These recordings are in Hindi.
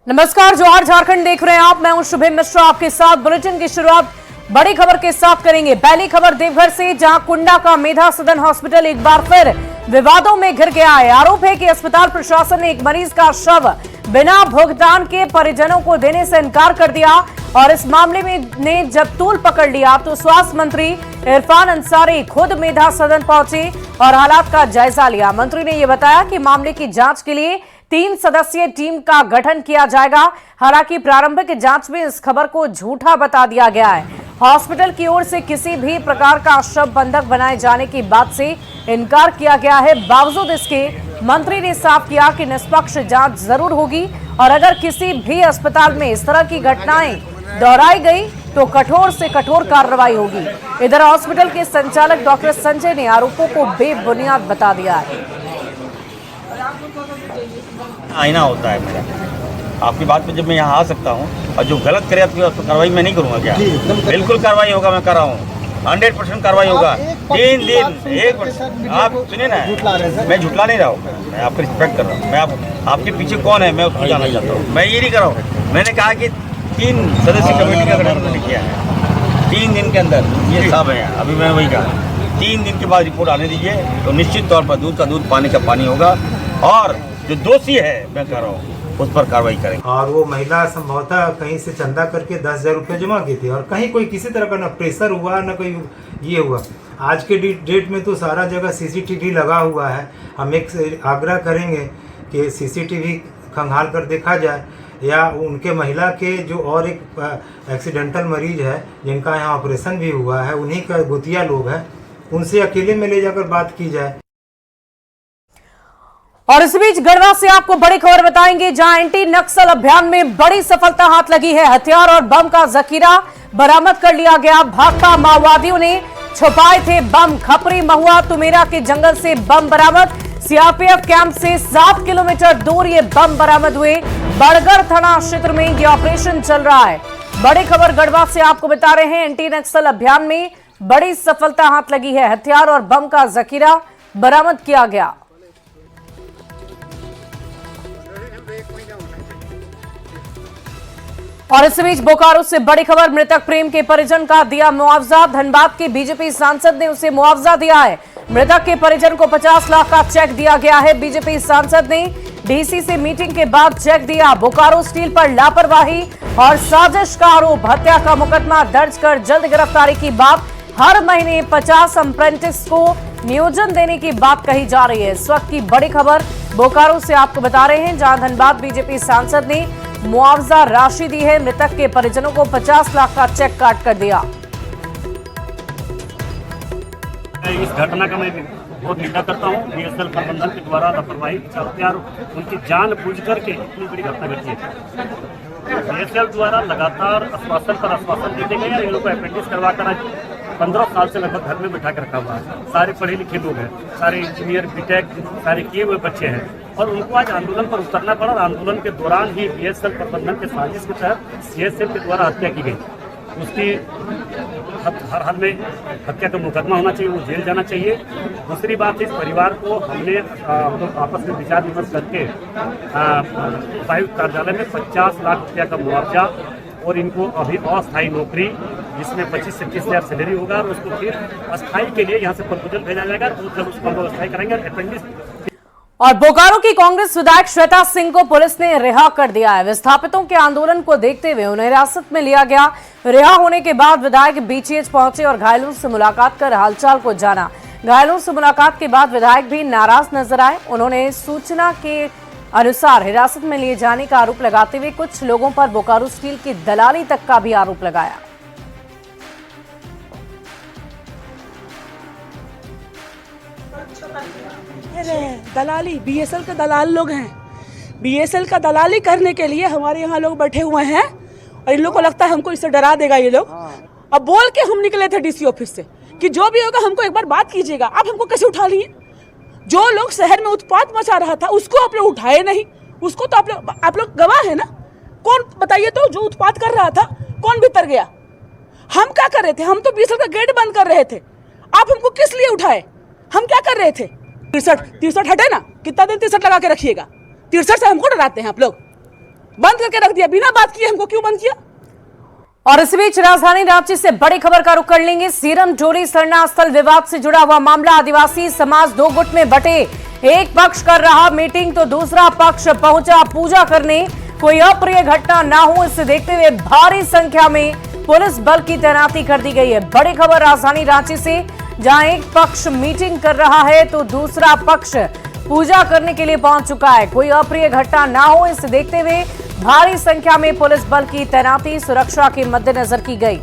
नमस्कार, जोहार झारखंड देख रहे हैं आप। मैं हूं शुभम मिश्रा, आपके साथ बुलेटिन की शुरुआत बड़ी खबर के साथ करेंगे। पहली खबर देवघर से, जहां कुंडा का मेधा सदन हॉस्पिटल एक बार फिर विवादों में घिर गया है। आरोप है कि अस्पताल प्रशासन ने एक मरीज का शव बिना भुगतान के परिजनों को देने से इनकार कर दिया और इस मामले में ने जब तूल पकड़ लिया तो स्वास्थ्य मंत्री इरफान अंसारी खुद मेधा सदन पहुंचे और हालात का जायजा लिया। मंत्री ने यह बताया कि मामले की जांच के लिए 3 सदस्यीय टीम का गठन किया जाएगा। हालांकि प्रारंभिक जांच में इस खबर को झूठा बता दिया गया है। हॉस्पिटल की ओर से किसी भी प्रकार का शव बंधक बनाए जाने की बात से इनकार किया गया है। बावजूद इसके मंत्री ने साफ किया कि निष्पक्ष जांच जरूर होगी और अगर किसी भी अस्पताल में इस तरह की घटनाएं दोहराई गई तो कठोर से कठोर कार्रवाई होगी। इधर हॉस्पिटल के संचालक डॉक्टर संजय ने आरोपों को बेबुनियाद बता दिया है। आईना होता है मेरा, आपकी बात पे जब मैं यहाँ आ सकता हूँ और जो गलत करे तो कार्रवाई मैं नहीं करूँगा क्या? बिल्कुल कार्रवाई होगा, मैं कर रहा हूँ, 100% कार्रवाई होगा। 3 दिन 1 आप सुनिए ना, मैं झुटला नहीं रहा हूँ, मैं आपको रिस्पेक्ट कर रहा हूँ। मैं आपके पीछे कौन है मैं उसको जानना चाहता हूँ। मैं ये नहीं कर रहा हूँ, मैंने कहा कि 3 सदस्यीय कमेटी का गठन मैंने किया है 3 दिन के अंदर। ये सब है, अभी मैं वही कहा 3 दिन के बाद रिपोर्ट आने दीजिए तो निश्चित तौर पर दूध का दूध पानी का पानी होगा और जो दोषी है मैं कह रहा हूँ उस पर कार्रवाई करेंगे। और वो महिला संभवतः कहीं से चंदा करके 10,000 रुपये जमा की थी और कहीं कोई किसी तरह का ना प्रेशर हुआ ना कोई ये हुआ। आज के डेट में तो सारा जगह सीसीटीवी लगा हुआ है। हम एक आग्रह करेंगे कि सीसीटीवी खंगाल कर देखा जाए या उनके महिला के जो और एक एक्सीडेंटल मरीज है जिनका यहाँ ऑपरेशन भी हुआ है, उन्हीं का गुतिया लोग हैं, उनसे अकेले में ले जाकर बात की जाए। और इस बीच गढ़वा से आपको बड़ी खबर बताएंगे, जहां एंटी नक्सल अभियान में बड़ी सफलता हाथ लगी है। हथियार और बम का जखीरा बरामद कर लिया गया। भाकपा माओवादियों ने छुपाए थे बम। खपरी महुआ तुमेरा के जंगल से बम बरामद। सीआरपीएफ कैंप से 7 किलोमीटर दूर ये बम बरामद हुए। बड़गढ़ थाना क्षेत्र में ये ऑपरेशन चल रहा है। बड़ी खबर गढ़वा से आपको बता रहे हैं, एंटी नक्सल अभियान में बड़ी सफलता हाथ लगी है। हथियार और बम का जखीरा बरामद किया गया। और इस बीच बोकारो से बड़ी खबर, मृतक प्रेम के परिजन का दिया मुआवजा। धनबाद के बीजेपी सांसद ने उसे मुआवजा दिया है। मृतक के परिजन को 50 लाख का चेक दिया गया है। बीजेपी सांसद ने डीसी से मीटिंग के बाद चेक दिया। बोकारो स्टील पर लापरवाही और साजिश का आरोप, हत्या का मुकदमा दर्ज कर जल्द गिरफ्तारी की बात। हर महीने 50 अप्रेंटिस को नियोजन देने की बात कही जा रही है। इस वक्त की बड़ी खबर बोकारो से आपको बता रहे हैं, जहां धनबाद बीजेपी सांसद ने मुआवजा राशि दी है। मृतक के परिजनों को 50 लाख का चेक काट कर दिया। इस घटना का मैं बहुत निंदा करता हूँ। बीएसएल प्रबंधन के द्वारा लापरवाही चलते और उनकी जानबूझ करके इतनी बड़ी घटना घटी है। बीएसएल द्वारा लगातार आश्वासन पर आश्वासन देते गए। इन लोगों को अप्रेंटिस करवा कर 15 साल से लगभग घर में बैठा कर रखा हुआ है। सारे पढ़े लिखे लोग हैं, सारे इंजीनियर बीटेक सारे किए हुए बच्चे हैं और उनको आज आंदोलन पर उतरना पड़ा। आंदोलन के दौरान ही बीएसएल प्रबंधन के साजिश के तहत सीएसएफ के द्वारा हत्या की गई। उसकी हर हाल में हत्या का मुकदमा होना चाहिए, वो जेल जाना चाहिए। दूसरी बात, इस परिवार को हमने हम लोग आपस में विचार विमर्श करके उपायुक्त कार्यालय में 50 लाख रुपया का मुआवजा और इनको अभी अस्थायी नौकरी जिसमें 25 से 30 हज़ार सैलरी होगा और उसको फिर अस्थायी के लिए यहाँ से प्रपोजल भेजा जाएगा तो जब उसको हम लोग अस्थायी करेंगे। अप्रेंटिस और बोकारो की कांग्रेस विधायक श्वेता सिंह को पुलिस ने रिहा कर दिया है। विस्थापितों के आंदोलन को देखते हुए उन्हें हिरासत में लिया गया। रिहा होने के बाद विधायक बीटीएच पहुंचे और घायलों से मुलाकात कर हालचाल को जाना। घायलों से मुलाकात के बाद विधायक भी नाराज नजर आए। उन्होंने सूचना के अनुसार हिरासत में लिए जाने का आरोप लगाते हुए कुछ लोगों पर बोकारो स्टील की दलाली तक का भी आरोप लगाया। दलाली, बीएसएल के दलाल लोग हैं। बीएसएल का दलाली करने के लिए हमारे यहाँ लोग बैठे हुए हैं और इन लोग को लगता है हमको इससे डरा देगा ये लोग। अब बोल के हम निकले थे डीसी ऑफिस से कि जो भी होगा हमको एक बार बात कीजिएगा। आप हमको कैसे उठा लिए? जो लोग शहर में उत्पात मचा रहा था उसको आप लोग उठाए नहीं। उसको तो आप लोग गवाह है ना। कौन बताइए तो, जो उत्पात कर रहा था कौन भीतर गया? हम क्या कर रहे थे? हम तो बीएसएल का गेट बंद कर रहे थे। आप हमको किस लिए उठाए? हम क्या कर रहे थे? 63 हटे ना, कितना दिन 63 लगा के रखिएगा? 63 से हमको डराते हैं आप लोग? बंद करके रख दिया, बिना बात किए हमको क्यों बंद किया? और इस बीच राजधानी रांची से बड़ी खबर का रुख कर लेंगे। सीरम डोरी सरना स्थल विवाद से जुड़ा हुआ मामला। आदिवासी समाज दो गुट में बटे, एक पक्ष कर रहा मीटिंग तो दूसरा पक्ष पहुंचा पूजा करने। कोई अप्रिय घटना ना हो इसे देखते हुए भारी संख्या में पुलिस बल की तैनाती कर दी गई है। बड़ी खबर राजधानी रांची से, जहां एक पक्ष मीटिंग कर रहा है तो दूसरा पक्ष पूजा करने के लिए पहुंच चुका है। कोई अप्रिय घटना ना हो इसे देखते हुए भारी संख्या में पुलिस बल की तैनाती सुरक्षा के मद्देनजर की गई।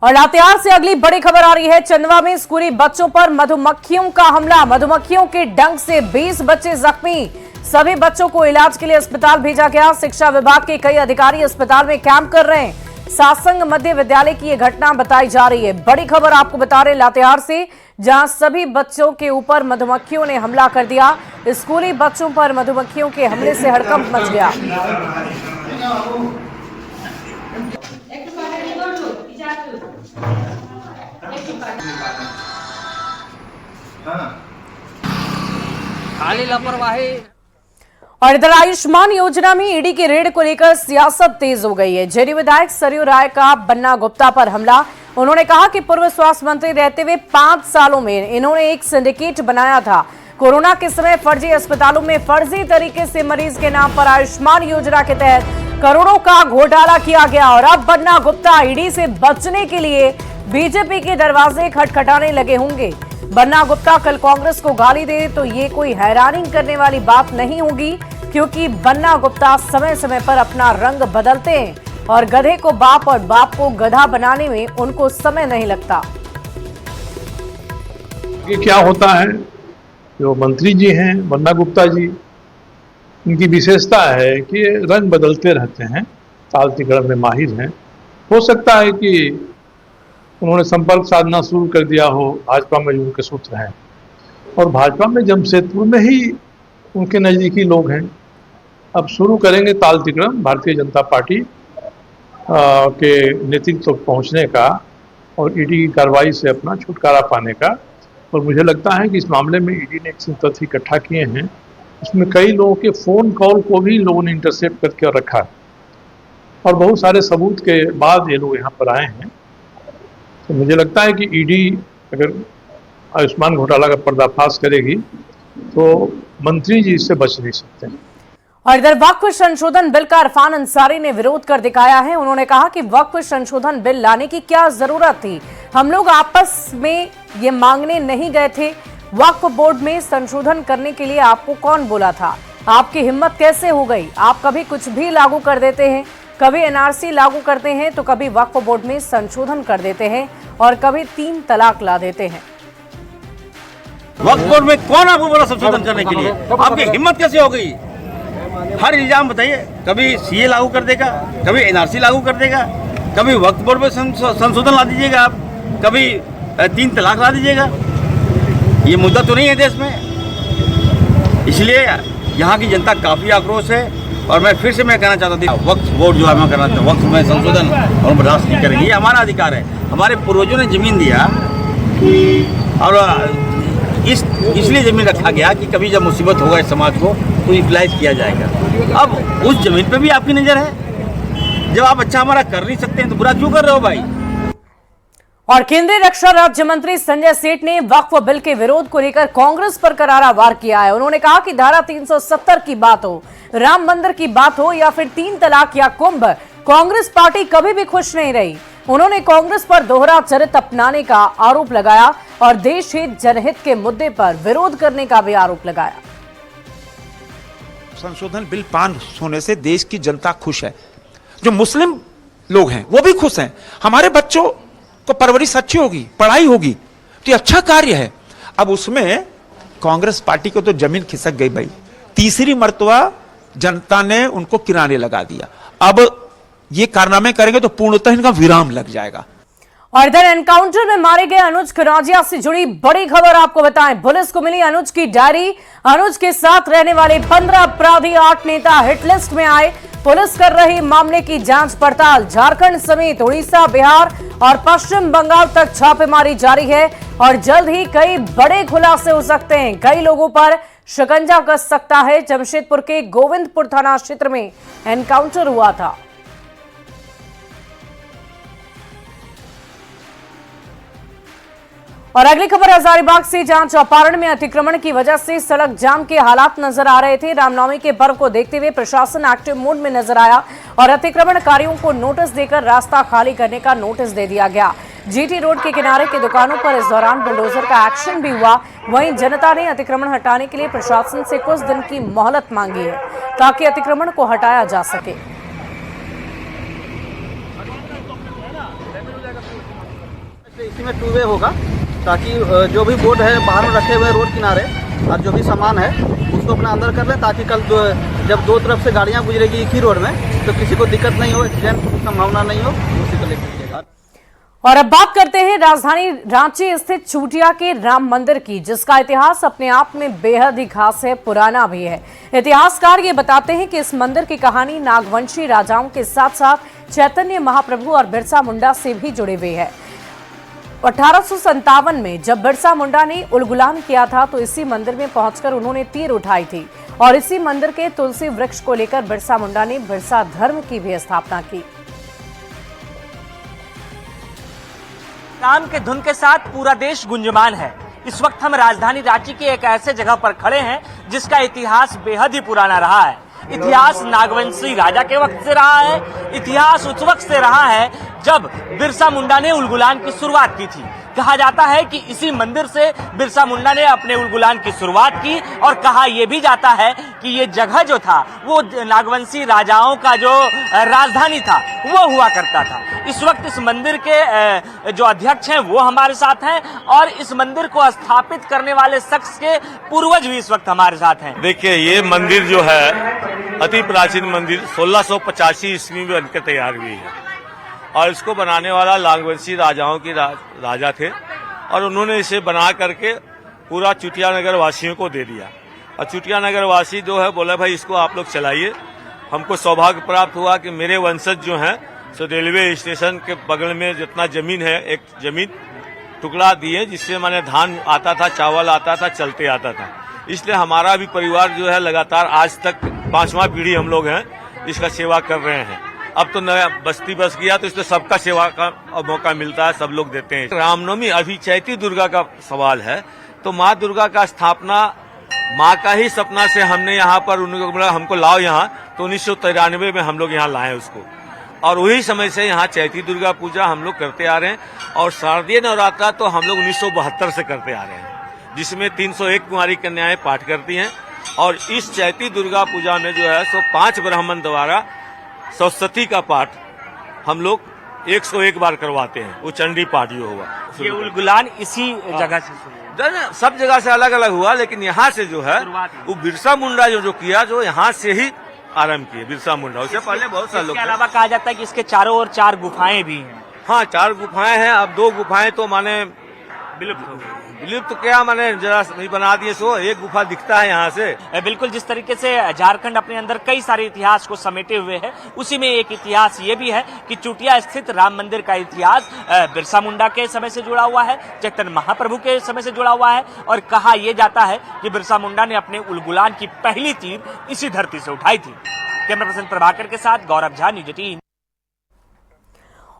और लातेहार से अगली बड़ी खबर आ रही है। चंदवा में स्कूली बच्चों पर मधुमक्खियों का हमला। मधुमक्खियों के डंक से 20 बच्चे जख्मी। सभी बच्चों को इलाज के लिए अस्पताल भेजा गया। शिक्षा विभाग के कई अधिकारी अस्पताल में कैंप कर रहे हैं। सासंग मध्य विद्यालय की यह घटना बताई जा रही है। बड़ी खबर आपको बता रहे लातेहार से, जहां सभी बच्चों के ऊपर मधुमक्खियों ने हमला कर दिया। स्कूली बच्चों पर मधुमक्खियों के हमले से हड़कंप मच गया। खाली लापरवाही। और इधर आयुष्मान योजना में ईडी की रेड को लेकर सियासत तेज हो गई है। जेडी विधायक सरयू राय का बन्ना गुप्ता पर हमला। उन्होंने कहा कि पूर्व स्वास्थ्य मंत्री रहते हुए 5 सालों में इन्होंने एक सिंडिकेट बनाया था। कोरोना के समय फर्जी अस्पतालों में फर्जी तरीके से मरीज के नाम पर आयुष्मान योजना के तहत करोड़ों का घोटाला किया गया। और अब बन्ना गुप्ता ईडी से बचने के लिए बीजेपी के दरवाजे खटखटाने लगे होंगे। बन्ना गुप्ता कल कांग्रेस को गाली दे तो ये कोई हैरानी करने वाली बात नहीं होगी, क्योंकि बन्ना गुप्ता समय समय पर अपना रंग बदलते हैं और गधे को बाप और बाप को गधा बनाने में उनको समय नहीं लगता। ये क्या होता है, जो मंत्री जी हैं बन्ना गुप्ता जी, उनकी विशेषता है कि रंग बदलते रहते हैं, ताल तिकड़म में माहिर हैं। हो सकता है कि उन्होंने संपर्क साधना शुरू कर दिया हो, भाजपा में उनके सूत्र हैं और भाजपा में जमशेदपुर में ही उनके नज़दीकी लोग हैं। अब शुरू करेंगे ताल तिकड़म भारतीय जनता पार्टी के नेतृत्व तक पहुंचने का और ईडी की कार्रवाई से अपना छुटकारा पाने का। और मुझे लगता है कि इस मामले में ईडी ने एक तथ्य इकट्ठा किए हैं, उसमें कई लोगों के फ़ोन कॉल को भी लोगों ने इंटरसेप्ट करके रखा है और बहुत सारे सबूत के बाद ये लोग यहाँ पर आए हैं। तो मुझे लगता है कि ईडी अगर आयुष्मान घोटाला का पर्दाफाश करेगी तो मंत्री जी इससे बच नहीं सकते हैं। और इधर वक्फ संशोधन बिल का इरफान अंसारी ने विरोध कर दिखाया है। उन्होंने कहा कि वक्फ संशोधन बिल लाने की क्या जरूरत थी, हम लोग आपस में ये मांगने नहीं गए थे। वक्फ बोर्ड में संशोधन करने के लिए आपको कौन बोला था, आपकी हिम्मत कैसे हो गई? आप कभी कुछ भी लागू कर देते हैं, कभी एनआरसी लागू करते हैं तो कभी वक्फ बोर्ड में संशोधन कर देते हैं और कभी 3 तलाक ला देते हैं। वक्फ बोर्ड में कौन आपको बोला संशोधन करने के लिए? आपकी हिम्मत कैसे हो गई? हर इल्जाम बताइए, कभी सीए लागू कर देगा, कभी एनआरसी लागू कर देगा, कभी वक्फ बोर्ड में संशोधन ला दीजिएगा आप, कभी 3 तलाक ला दीजिएगा। ये मुद्दा तो नहीं है देश में, इसलिए यहाँ की जनता काफ़ी आक्रोश है। और मैं फिर से कहना चाहता था, वक्फ बोर्ड जो हमें करना था, वक्फ में संशोधन और बर्दाश्त नहीं करेंगे, ये हमारा अधिकार है। हमारे पूर्वजों ने जमीन दिया और इसलिए जमीन रखा गया कि कभी जब मुसीबत होगा इस समाज को तो यूटिलाइज किया जाएगा। अब उस जमीन पे भी आपकी नज़र है। जब आप अच्छा हमारा कर नहीं सकते हैं तो बुरा क्यों कर रहे हो भाई? और केंद्रीय रक्षा राज्य मंत्री संजय सेठ ने वक्फ बिल के विरोध को लेकर कांग्रेस पर करारा वार किया है। उन्होंने कहा कि धारा 370 की बात हो, राम मंदिर की बात हो या फिर 3 तलाक या कुंभ, कांग्रेस पार्टी कभी भी खुश नहीं रही। उन्होंने कांग्रेस पर दोहरा चरित्र अपनाने का आरोप लगाया और देश हित जनहित के मुद्दे पर विरोध करने का भी आरोप लगाया। संशोधन बिल पास होने से देश की जनता खुश है, जो मुस्लिम लोग हैं वो भी खुश हैं, हमारे बच्चों को परवरिश अच्छी होगी, पढ़ाई होगी, तो ये अच्छा कार्य है। अब उसमें कांग्रेस पार्टी को तो जमीन खिसक गई भाई, तीसरी मर्तबा जनता ने उनको किराने लगा दिया। अब ये कारनामे करेंगे तो पूर्णतः इनका विराम लग जाएगा। और इधर एनकाउंटर में मारे गए अनुज कनौजिया से जुड़ी बड़ी खबर आपको बताएं। पुलिस को मिली अनुज की डायरी। अनुज के साथ रहने वाले 15 अपराधी 8 नेता हिटलिस्ट में आए। पुलिस कर रही मामले की जांच पड़ताल। झारखंड समेत उड़ीसा, बिहार और पश्चिम बंगाल तक छापेमारी जारी है और जल्द ही कई बड़े खुलासे हो सकते हैं। कई लोगों पर शिकंजा कस सकता है। जमशेदपुर के गोविंदपुर थाना क्षेत्र में एनकाउंटर हुआ था। और अगली खबर हजारीबाग से, जहां चौपारण में अतिक्रमण की वजह से सड़क जाम के हालात नजर आ रहे थे। रामनवमी के पर्व को देखते हुए प्रशासन एक्टिव मोड में नजर आया और अतिक्रमणकारियों को नोटिस देकर रास्ता खाली करने का नोटिस दे दिया गया। जीटी रोड के किनारे के दुकानों पर इस दौरान बुलडोजर का एक्शन भी हुआ। वहीं जनता ने अतिक्रमण हटाने के लिए प्रशासन से कुछ दिन की मोहलत मांगी है ताकि अतिक्रमण को हटाया जा सके। इसी में 2 वे होगा ताकि जो भी बोर्ड है बाहर में रखे हुए रोड किनारे और जो भी सामान है उसको अपना अंदर कर ले, ताकि कल जब 2 तरफ से गाड़ियां गुजरेगी एक ही रोड में तो किसी को दिक्कत नहीं हो, एक्सीडेंट की संभावना नहीं हो, उसी को लेकर। और अब बात करते हैं राजधानी रांची स्थित चूटिया के राम मंदिर की, जिसका इतिहास अपने आप में बेहद ही खास है, पुराना भी है। इतिहासकार ये बताते हैं कि इस मंदिर की कहानी नागवंशी राजाओं के साथ साथ चैतन्य महाप्रभु और बिरसा मुंडा से भी जुड़े हुए है। 1857 में जब बिरसा मुंडा ने उलगुलान किया था तो इसी मंदिर में पहुंचकर उन्होंने तीर उठाई थी और इसी मंदिर के तुलसी वृक्ष को लेकर बिरसा मुंडा ने बिरसा धर्म की भी स्थापना की। काम के धुन के साथ पूरा देश गुंजमान है। इस वक्त हम राजधानी रांची के एक ऐसे जगह पर खड़े हैं जिसका इतिहास बेहद ही पुराना रहा है। इतिहास नागवंशी राजा के वक्त से रहा है। इतिहास उस वक्त से रहा है जब बिरसा मुंडा ने उलगुलान की शुरुआत की थी। कहा जाता है कि इसी मंदिर से बिरसा मुंडा ने अपने उलगुलान की शुरुआत की और कहा यह भी जाता है कि ये जगह जो था वो नागवंशी राजाओं का जो राजधानी था वो हुआ करता था। इस वक्त इस मंदिर के जो अध्यक्ष हैं वो हमारे साथ हैं और इस मंदिर को स्थापित करने वाले शख्स के पूर्वज भी इस वक्त हमारे साथ हैं। देखिए, ये मंदिर जो है अति प्राचीन मंदिर 1685 ईस्वी में बनकर तैयार हुई है और इसको बनाने वाला नागवंशी राजाओं के राजा थे और उन्होंने इसे बना करके पूरा चूटिया नगर वासियों को दे दिया। और चूटिया नगर वासी जो है बोला भाई इसको आप लोग चलाइए। हमको सौभाग्य प्राप्त हुआ कि मेरे वंशज जो हैं सो रेलवे स्टेशन के बगल में जितना जमीन है एक जमीन टुकड़ा दिए जिससे माने धान आता था, चावल आता था, चलते आता था। इसलिए हमारा भी परिवार जो है लगातार आज तक 5वां पीढ़ी हम लोग हैं इसका सेवा कर रहे हैं। अब तो नया बस्ती बस गया तो इसमें सबका सेवा का मौका मिलता है, सब लोग देते हैं। रामनवमी अभी चैती दुर्गा का सवाल है तो माँ दुर्गा का स्थापना माँ का ही सपना से हमने यहाँ पर उनको हमको लाओ यहाँ तो 1993 में हम लोग यहाँ लाए उसको और वही समय से यहाँ चैती दुर्गा पूजा हम लोग करते आ रहे हैं और शारदीय नवरात्रा तो हम लोग 1972 से करते आ रहे हैं जिसमें 301 कुंवारी कन्याएं पाठ करती हैं और इस चैती दुर्गा पूजा में जो है सो 5 ब्राह्मण द्वारा सरस्वती का पाठ हम लोग 101 बार करवाते हैं। वो चंडी पाठ जो हुआ ये उलगुलान इसी जगह से सब जगह से अलग अलग हुआ लेकिन यहाँ से जो है वो बिरसा मुंडा जो किया जो यहाँ से ही आरंभ किए बिरसा मुंडा। उससे पहले बहुत सारे लोग। इसके अलावा कहा जाता है कि इसके चारों ओर 4 गुफाएं भी हैं। हाँ 4 गुफाएं हैं। अब 2 गुफाएं तो माने विलुप्त क्या माने जरा नहीं बना दिए सो एक गुफा दिखता है यहाँ से। बिल्कुल जिस तरीके से झारखंड अपने अंदर कई सारे इतिहास को समेटे हुए है उसी में एक इतिहास ये भी है कि चूटिया स्थित राम मंदिर का इतिहास बिरसा मुंडा के समय से जुड़ा हुआ है, चैतन्य महाप्रभु के समय से जुड़ा हुआ है और कहा यह जाता है कि बिरसा मुंडा ने अपने उलगुलान की पहली तीर इसी धरती से उठाई थी। कैमरा पर्सन प्रभाकर के साथ गौरव झा, न्यूज 18।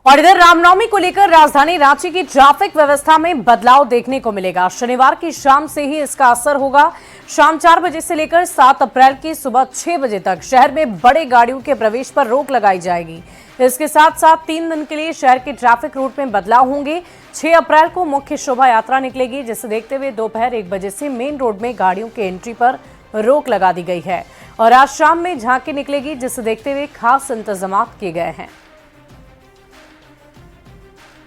और इधर रामनवमी को लेकर राजधानी रांची की ट्रैफिक व्यवस्था में बदलाव देखने को मिलेगा। शनिवार की शाम से ही इसका असर होगा। शाम 4 बजे से लेकर 7 अप्रैल की सुबह 6 बजे तक शहर में बड़े गाड़ियों के प्रवेश पर रोक लगाई जाएगी। इसके साथ साथ 3 दिन के लिए शहर के ट्रैफिक रूट में बदलाव होंगे। 6 अप्रैल को मुख्य शोभा यात्रा निकलेगी जिसे देखते हुए दोपहर 1 बजे से मेन रोड में गाड़ियों के एंट्री पर रोक लगा दी गई है और आज शाम में झांकी निकलेगी जिसे देखते हुए खास इंतजाम किए गए हैं।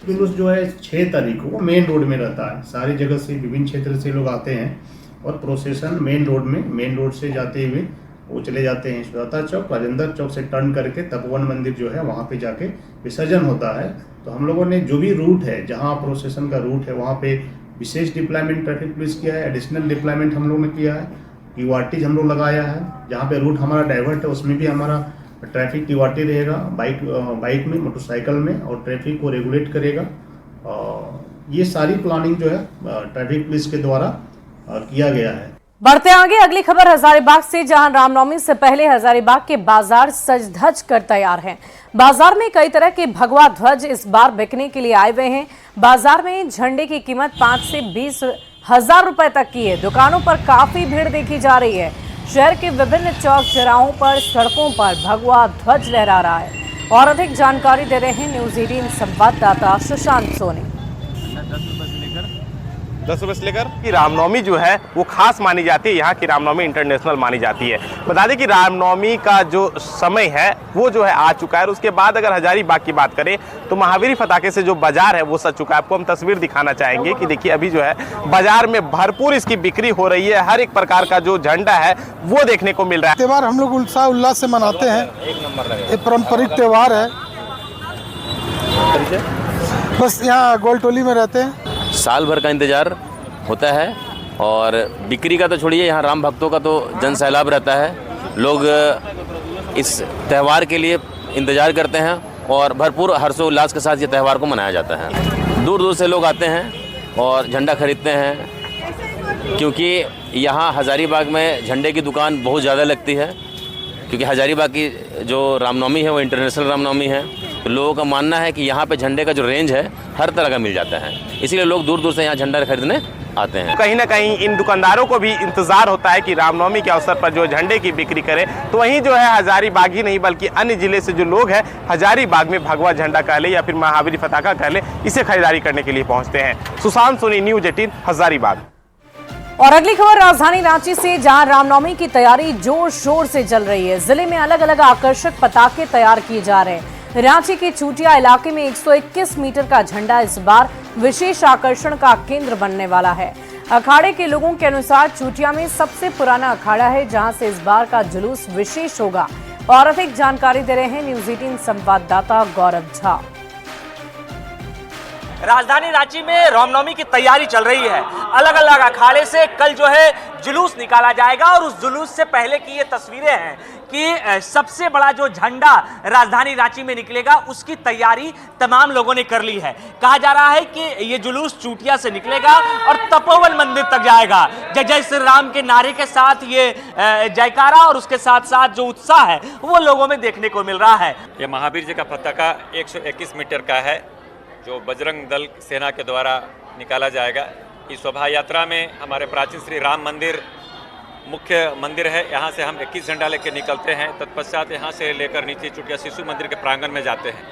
जुलूस जो है 6 तारीख को मेन रोड में रहता है। सारी जगह से विभिन्न क्षेत्र से लोग आते हैं और प्रोसेशन मेन रोड से जाते हुए वो चले जाते हैं श्वेता चौक, राजेंद्र चौक से टर्न करके तपोवन मंदिर जो है वहाँ पे जाके विसर्जन होता है। तो हम लोगों ने जो भी रूट है जहाँ प्रोसेशन का रूट है वहाँ पे विशेष डिप्लॉयमेंट ट्रैफिक पुलिस किया है, एडिशनल डिप्लॉयमेंट हम लोगों ने किया है, क्यूआरटी हम लोग लगाया है। जहाँ पे रूट हमारा डाइवर्ट है उसमें भी हमारा ट्रैफिक क्यूआरटी रहेगा, बाइक में, मोटरसाइकिल में और ट्रैफिक को रेगुलेट करेगा। ये सारी प्लानिंग जो है ट्रैफिक पुलिस के द्वारा किया गया है। बढ़ते आगे अगली खबर हजारीबाग से, जहां रामनवमी से पहले हजारीबाग के बाजार सज धज कर तैयार हैं। बाजार में कई तरह के भगवा ध्वज इस बार बिकने के लिए आए हुए हैं। बाजार में झंडे की कीमत 5 से 20 हजार रुपए तक की है। दुकानों पर काफी भीड़ देखी जा रही है। शहर के विभिन्न चौक चौराहों पर, सड़कों पर भगवा ध्वज लहरा रहा है। और अधिक जानकारी दे रहे हैं न्यूज 18 संवाददाता सुशांत सोनी। 10 रुपए से लेकर कि रामनवमी जो है वो खास मानी जाती है, यहाँ की रामनवमी इंटरनेशनल मानी जाती है। बता दें कि रामनवमी का जो समय है वो जो है आ चुका है। और उसके बाद अगर हजारीबाग की बात करें तो महावीरी फटाके से जो बाजार है वो सज चुका है। आपको हम तस्वीर दिखाना चाहेंगे कि देखिए अभी जो है बाजार में भरपूर इसकी बिक्री हो रही है। हर एक प्रकार का जो झंडा है वो देखने को मिल रहा है। त्योहार हम लोग उत्साह उल्लास से मनाते हैं, ये पारंपरिक त्योहार है। बस यहाँ गोलटोली में रहते हैं। साल भर का इंतज़ार होता है और बिक्री का तो छोड़िए, यहाँ राम भक्तों का तो जन सैलाब रहता है। लोग इस त्यौहार के लिए इंतज़ार करते हैं और भरपूर हर्षोल्लास के साथ ये त्यौहार को मनाया जाता है। दूर दूर से लोग आते हैं और झंडा खरीदते हैं, क्योंकि यहाँ हजारीबाग में झंडे की दुकान बहुत ज़्यादा लगती है। क्योंकि हजारीबाग की जो रामनवमी है वो इंटरनेशनल रामनवमी है, तो लोगों का मानना है कि यहाँ पे झंडे का जो रेंज है हर तरह का मिल जाता है। इसीलिए लोग दूर दूर से यहाँ झंडा खरीदने आते हैं। कहीं ना कहीं इन दुकानदारों को भी इंतजार होता है कि रामनवमी के अवसर पर जो झंडे की बिक्री करें, तो वहीं जो है हजारीबाग ही नहीं बल्कि अन्य जिले से जो लोग हैं हजारीबाग में भगवा झंडा कह ले या फिर महावीरी फटाका कह ले, इसे खरीदारी करने के लिए पहुंचते हैं। सुशांत सोनी, न्यूज 18 हजारीबाग। और अगली खबर राजधानी रांची से, जहां रामनवमी की तैयारी जोर शोर से चल रही है। जिले में अलग अलग आकर्षक पताके तैयार किए जा रहे हैं। रांची के चूटिया इलाके में 121 मीटर का झंडा इस बार विशेष आकर्षण का केंद्र बनने वाला है। अखाड़े के लोगों के अनुसार चूटिया में सबसे पुराना अखाड़ा है, जहां से इस बार का जुलूस विशेष होगा। और अधिक जानकारी दे रहे हैं न्यूज 18 संवाददाता गौरव झा। राजधानी रांची में रामनवमी की तैयारी चल रही है। अलग अलग अखाड़े से कल जो है जुलूस निकाला जाएगा और उस जुलूस से पहले की ये तस्वीरें हैं कि सबसे बड़ा जो झंडा राजधानी रांची में निकलेगा उसकी तैयारी तमाम लोगों ने कर ली है। कहा जा रहा है कि ये जुलूस चूटिया से निकलेगा और तपोवन मंदिर तक जाएगा। जय जय श्री राम के नारे के साथ ये जयकारा और उसके साथ साथ जो उत्साह है वो लोगों में देखने को मिल रहा है। ये महावीर जी का पताका 121 मीटर का है, जो बजरंग दल सेना के द्वारा निकाला जाएगा। इस शोभा यात्रा में हमारे प्राचीन श्री राम मंदिर मुख्य मंदिर है, यहाँ से हम 21 झंडा लेकर निकलते हैं। तत्पश्चात यहाँ से लेकर नीचे चुटिया शिशु मंदिर के प्रांगण में जाते हैं,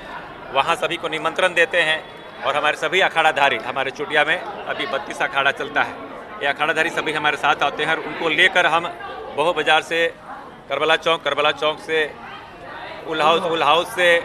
वहाँ सभी को निमंत्रण देते हैं। और हमारे सभी अखाड़ाधारी, हमारे चुटिया में अभी 32 अखाड़ा चलता है, ये अखाड़ाधारी सभी हमारे साथ आते हैं और उनको लेकर हम बहु बाजार से करबला चौक से उल हाउस से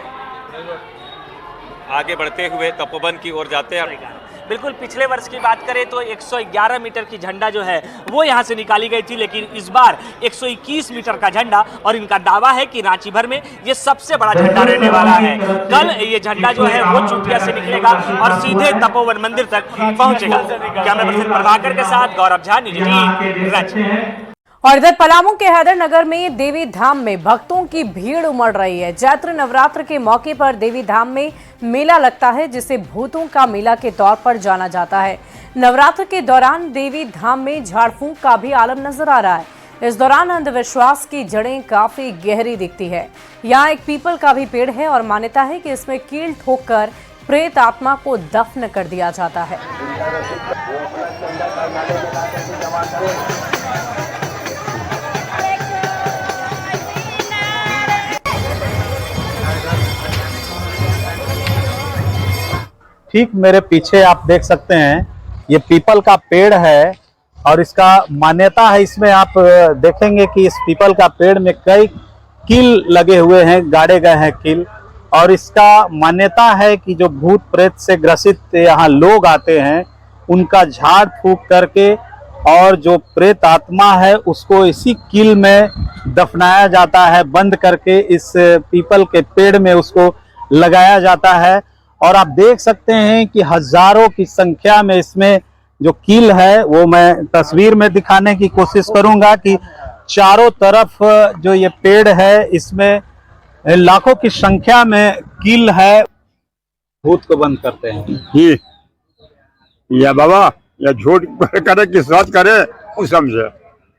आगे बढ़ते हुए तपोवन की ओर जाते हैं। बिल्कुल, पिछले वर्ष की बात करें तो 111 मीटर की झंडा जो है वो यहाँ से निकाली गई थी, लेकिन इस बार 121 मीटर का झंडा, और इनका दावा है कि रांची भर में ये सबसे बड़ा झंडा रहने वाला है। कल ये झंडा जो है वो चूटिया से निकलेगा और सीधे तपोवन मंदिर तक पहुंचेगा। कैमरा पर्सन प्रभाकर के साथ गौरव झा, न्यूज 18 रांची। और इधर पलामू के हैदरनगर में देवी धाम में भक्तों की भीड़ उमड़ रही है। चैत्र नवरात्र के मौके पर देवी धाम में मेला लगता है, जिसे भूतों का मेला के तौर पर जाना जाता है। नवरात्र के दौरान देवी धाम में झाड़ फूंक का भी आलम नजर आ रहा है। इस दौरान अंधविश्वास की जड़ें काफी गहरी दिखती है। यहाँ एक पीपल का भी पेड़ है और मान्यता है कि इसमें कील ठोककर प्रेत आत्मा को दफन कर दिया जाता है। ठीक मेरे पीछे आप देख सकते हैं ये पीपल का पेड़ है और इसका मान्यता है, इसमें आप देखेंगे कि इस पीपल का पेड़ में कई कील लगे हुए हैं, गाड़े गए हैं कील। और इसका मान्यता है कि जो भूत प्रेत से ग्रसित यहाँ लोग आते हैं उनका झाड़ फूंक करके और जो प्रेत आत्मा है उसको इसी कील में दफनाया जाता है, बंद करके इस पीपल के पेड़ में उसको लगाया जाता है। और आप देख सकते हैं कि हजारों की संख्या में इसमें जो कील है वो मैं तस्वीर में दिखाने की कोशिश करूंगा कि चारों तरफ जो ये पेड़ है इसमें लाखों की संख्या में कील है। भूत को बंद करते हैं या बाबा या झूठ करे कि सच करे वो समझे।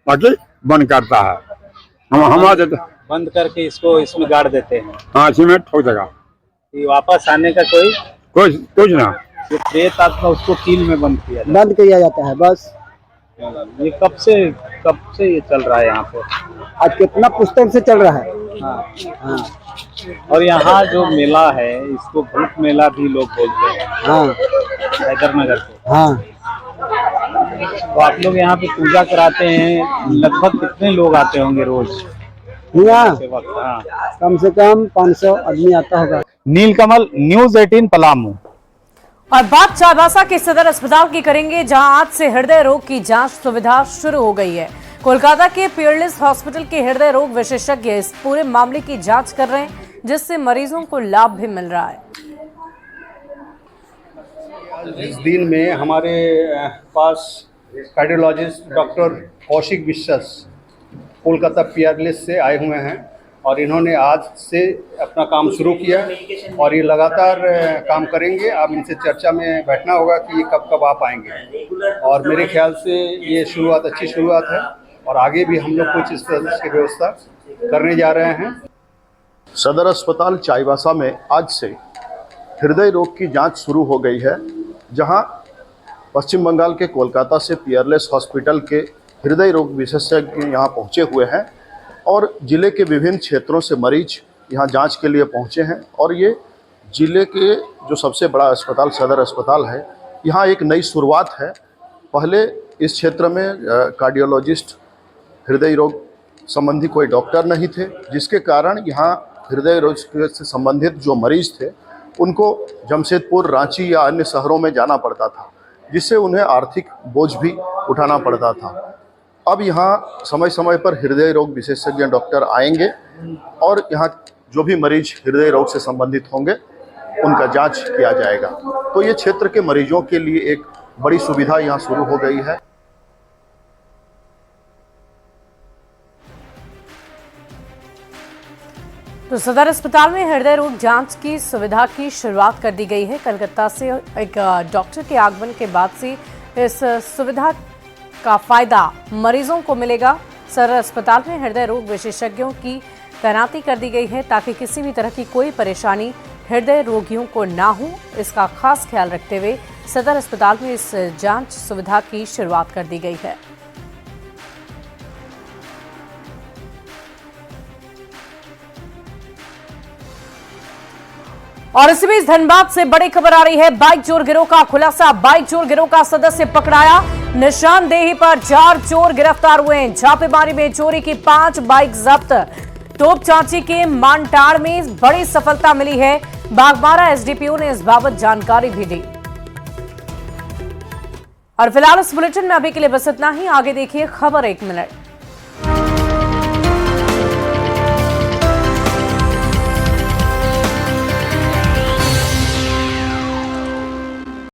बाकी बंद करता है। हम हमारे बंद करके इसको इसमें गाड़ देते हैं। हाँ, सीमेंट ठोक देगा। ये वापस आने का कुछ ना, जो रेत आता उसको कील में बंद किया जाता है बस। ये कब से ये चल रहा है यहाँ पे? आज कितना पुस्तक से चल रहा है। हाँ। और यहाँ जो मेला है इसको भूत मेला भी लोग बोलते हैं। हाँ। हैदरनगर को। हाँ। तो आप लोग यहाँ पे पूजा कराते हैं, लगभग कितने लोग आते होंगे रोज? हाँ, कम से कम 500 आदमी आता होगा। नीलकमल, न्यूज़ 18 पलामू। और बात चाईबासा के सदर अस्पताल की करेंगे, जहां आज से हृदय रोग की जांच सुविधा शुरू हो गई है। कोलकाता के पीयरलेस हॉस्पिटल के हृदय रोग विशेषज्ञ इस पूरे मामले की जांच कर रहे हैं, जिससे मरीजों को लाभ भी मिल रहा है। इस दिन में हमारे पास कार्डियोलॉजिस्ट डॉक्टर कौशिक विश्वास कोलकाता पीयरलेस से आए हुए हैं और इन्होंने आज से अपना काम शुरू किया और ये लगातार काम करेंगे। अब इनसे चर्चा में बैठना होगा कि ये कब कब आ पाएंगे और मेरे ख्याल से ये शुरुआत अच्छी शुरुआत है और आगे भी हम लोग कुछ इस तरह की व्यवस्था करने जा रहे हैं। सदर अस्पताल चाईबासा में आज से हृदय रोग की जांच शुरू हो गई है, जहां पश्चिम बंगाल के कोलकाता से पीयरलेस हॉस्पिटल के हृदय रोग विशेषज्ञ यहां पहुंचे हुए हैं और ज़िले के विभिन्न क्षेत्रों से मरीज यहां जांच के लिए पहुंचे हैं। और ये ज़िले के जो सबसे बड़ा अस्पताल सदर अस्पताल है, यहां एक नई शुरुआत है। पहले इस क्षेत्र में कार्डियोलॉजिस्ट हृदय रोग संबंधी कोई डॉक्टर नहीं थे, जिसके कारण यहाँ हृदय रोग से संबंधित जो मरीज थे उनको जमशेदपुर, रांची या अन्य शहरों में जाना पड़ता था, जिससे उन्हें आर्थिक बोझ भी उठाना पड़ता था। अब यहाँ समय समय पर हृदय रोग विशेषज्ञ डॉक्टर आएंगे और यहाँ जो भी मरीज हृदय रोग से संबंधित होंगे उनका जांच किया जाएगा। तो ये क्षेत्र के मरीजों के लिए एक बड़ी सुविधा यहाँ शुरू हो गई है। तो सदर अस्पताल में हृदय रोग जांच की सुविधा की शुरुआत कर दी गई है। कलकत्ता से एक डॉक्टर के आगमन के बाद से इस सुविधा का फायदा मरीजों को मिलेगा। सदर अस्पताल में हृदय रोग विशेषज्ञों की तैनाती कर दी गई है ताकि किसी भी तरह की कोई परेशानी हृदय रोगियों को ना हो। इसका खास ख्याल रखते हुए सदर अस्पताल में इस जांच सुविधा की शुरुआत कर दी गई है। और इसी बीच धनबाद से बड़ी खबर आ रही है। बाइक चोर गिरोह का खुलासा। बाइक चोर गिरोह का सदस्य पकड़ाया। निशानदेही पर 4 चोर गिरफ्तार हुए हैं। छापेमारी में चोरी की 5 बाइक जब्त। तोप चांची के मानटाड़ में बड़ी सफलता मिली है। बागबारा एसडीपीओ ने इस बाबत जानकारी भी दी। और फिलहाल इस बुलेटिन में अभी के लिए बस इतना ही। आगे देखिए खबर 1 मिनट।